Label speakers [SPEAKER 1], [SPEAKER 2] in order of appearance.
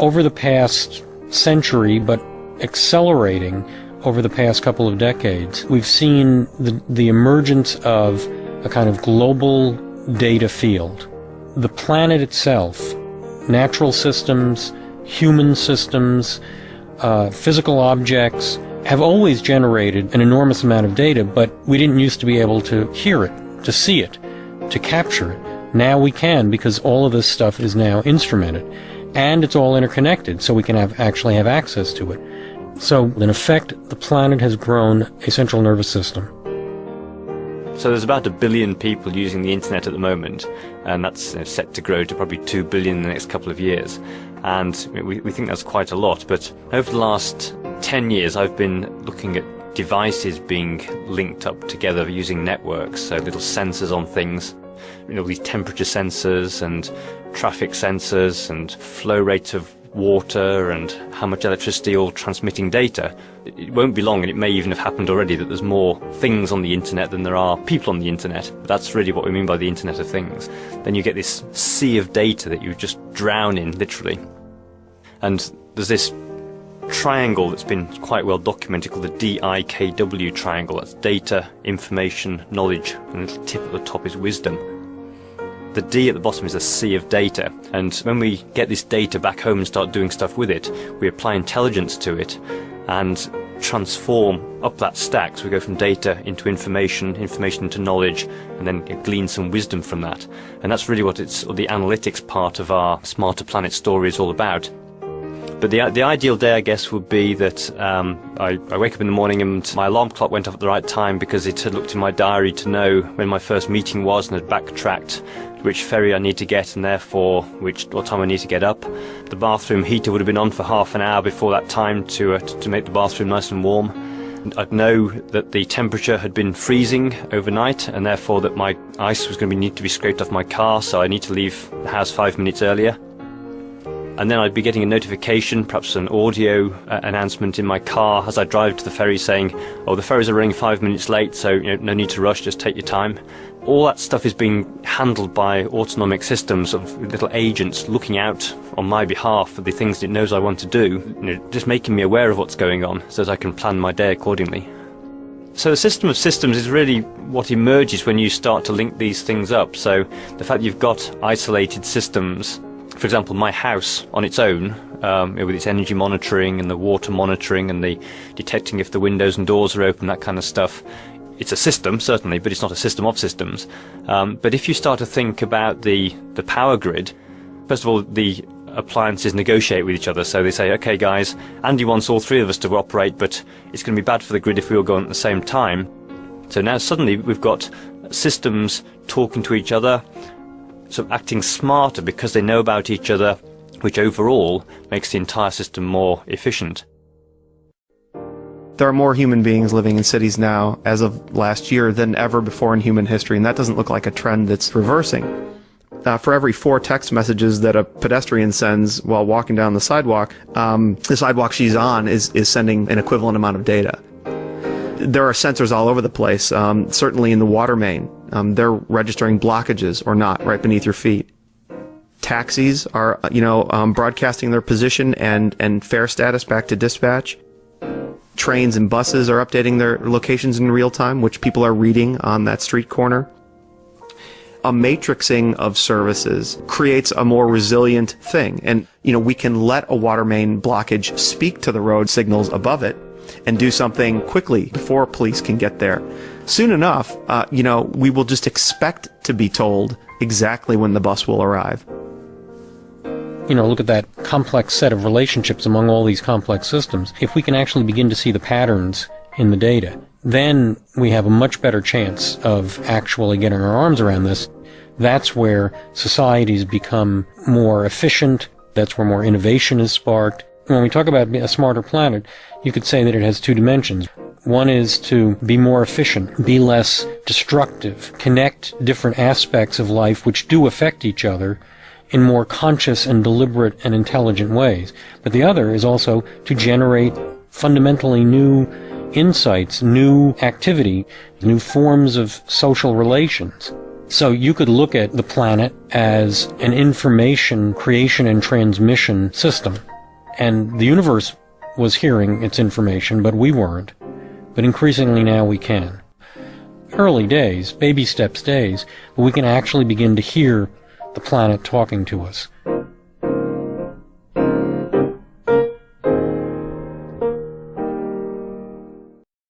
[SPEAKER 1] over the past century, but accelerating over the past couple of decades, we've seen the emergence of a kind of global data field. The planet itself, natural systems, human systems, physical objects, have always generated an enormous amount of data, but we didn't used to be able to hear it, to see it, to capture it. Now we can, because all of this stuff is now instrumented. And it's all interconnected, so we can actually have access to it. So, in effect, the planet has grown a central nervous system.
[SPEAKER 2] So there's about 1 billion people using the internet at the moment, and that's set to grow to probably 2 billion in the next couple of years. And we think that's quite a lot, but over the last 10 years I've been looking at devices being linked up together using networks, so little sensors on things, these temperature sensors and traffic sensors and flow rate of water and how much electricity, all transmitting data. It won't be long, and it may even have happened already, that there's more things on the internet than there are people on the internet. But that's really what we mean by the Internet of Things. Then you get this sea of data that you just drown in, literally. And there's this triangle that's been quite well documented called the DIKW triangle. That's data, information, knowledge, and the little tip at the top is wisdom. The D at the bottom is a sea of data, and when we get this data back home and start doing stuff with it, we apply intelligence to it and transform up that stack. So we go from data into information, information into knowledge, and then glean some wisdom from that. And that's really what the analytics part of our Smarter Planet story is all about. But the ideal day, I guess, would be that I wake up in the morning and my alarm clock went off at the right time because it had looked in my diary to know when my first meeting was and had backtracked which ferry I need to get and therefore what time I need to get up. The bathroom heater would have been on for half an hour before that time to make the bathroom nice and warm. I'd know that the temperature had been freezing overnight and therefore that my ice was going to need to be scraped off my car, so I need to leave the house 5 minutes earlier. And then I'd be getting a notification, perhaps an audio announcement in my car as I drive to the ferry saying, oh, the ferries are running 5 minutes late, so no need to rush, just take your time. All that stuff is being handled by autonomic systems of little agents looking out on my behalf for the things it knows I want to do, just making me aware of what's going on so that I can plan my day accordingly. So the system of systems is really what emerges when you start to link these things up. So the fact that you've got isolated systems, for example, my house on its own, with its energy monitoring and the water monitoring and the detecting if the windows and doors are open, that kind of stuff. It's a system, certainly, but it's not a system of systems. But if you start to think about the power grid, first of all, the appliances negotiate with each other. So they say, okay, guys, Andy wants all three of us to operate, but it's going to be bad for the grid if we all go on at the same time. So now suddenly we've got systems talking to each other, sort of acting smarter because they know about each other, which overall makes the entire system more efficient.
[SPEAKER 3] There are more human beings living in cities now, as of last year, than ever before in human history, and that doesn't look like a trend that's reversing. For every 4 text messages that a pedestrian sends while walking down the sidewalk she's on is sending an equivalent amount of data. There are sensors all over the place, certainly in the water main. They're registering blockages or not right beneath your feet. Taxis are, broadcasting their position and fare status back to dispatch. Trains and buses are updating their locations in real time, which people are reading on that street corner. A matrixing of services creates a more resilient thing. And, we can let a water main blockage speak to the road signals above it and do something quickly before police can get there. Soon enough, we will just expect to be told exactly when the bus will arrive.
[SPEAKER 1] Look at that complex set of relationships among all these complex systems. If we can actually begin to see the patterns in the data, then we have a much better chance of actually getting our arms around this. That's where societies become more efficient. That's where more innovation is sparked. When we talk about a smarter planet, you could say that it has 2 dimensions. One is to be more efficient, be less destructive, connect different aspects of life which do affect each other in more conscious and deliberate and intelligent ways. But the other is also to generate fundamentally new insights, new activity, new forms of social relations. So you could look at the planet as an information creation and transmission system. And the universe was hearing its information, but we weren't. But increasingly now we can. Early days, baby steps days, but we can actually begin to hear the planet talking to us.